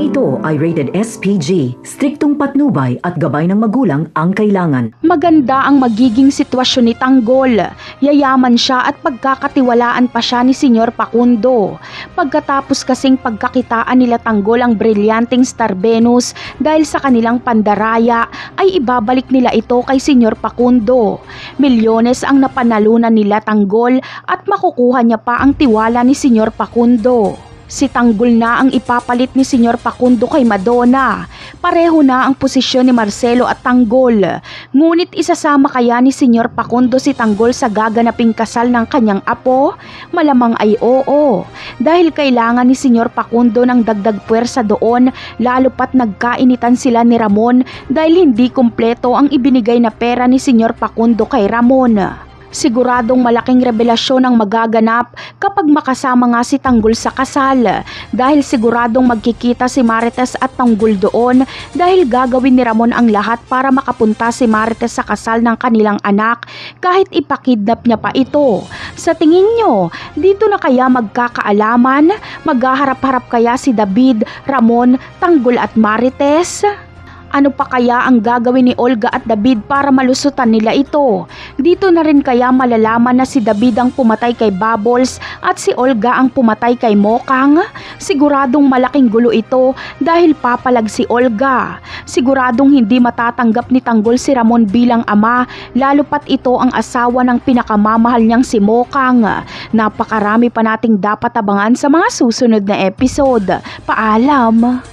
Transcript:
Programang ito ay rated SPG. Striktong patnubay at gabay ng magulang ang kailangan. Maganda ang magiging sitwasyon ni Tanggol. Yayaman siya at pagkakatiwalaan pa siya ni Senyor Facundo. Pagkatapos kasing pagkakitaan nila Tanggol ang brilyanteng Star Venus dahil sa kanilang pandaraya, ay ibabalik nila ito kay Senyor Facundo. Milyones ang napanalunan nila Tanggol at makukuha niya pa ang tiwala ni Senyor Facundo. Si Tanggol na ang ipapalit ni Senyor Facundo kay Madonna. Pareho na ang posisyon ni Marcelo at Tanggol. Ngunit isasama kaya ni Senyor Facundo si Tanggol sa gaganaping kasal ng kanyang apo? Malamang ay oo. Dahil kailangan ni Senyor Facundo ng dagdag puwersa doon, lalo pat nagkainitan sila ni Ramon dahil hindi kumpleto ang ibinigay na pera ni Senyor Facundo kay Ramon. Siguradong malaking revelasyon ang magaganap kapag makasama nga si Tanggol sa kasal dahil siguradong magkikita si Marites at Tanggol doon dahil gagawin ni Ramon ang lahat para makapunta si Marites sa kasal ng kanilang anak kahit ipakidnap niya pa ito. Sa tingin nyo, dito na kaya magkakaalaman? Maghaharap-harap kaya si David, Ramon, Tanggol at Marites? Ano pa kaya ang gagawin ni Olga at David para malusutan nila ito? Dito na rin kaya malalaman na si David ang pumatay kay Bubbles at si Olga ang pumatay kay Mokang? Siguradong malaking gulo ito dahil papalag si Olga. Siguradong hindi matatanggap ni Tanggol si Ramon bilang ama, lalo pat ito ang asawa ng pinakamamahal niyang si Mokang. Napakarami pa nating dapat abangan sa mga susunod na episode. Paalam!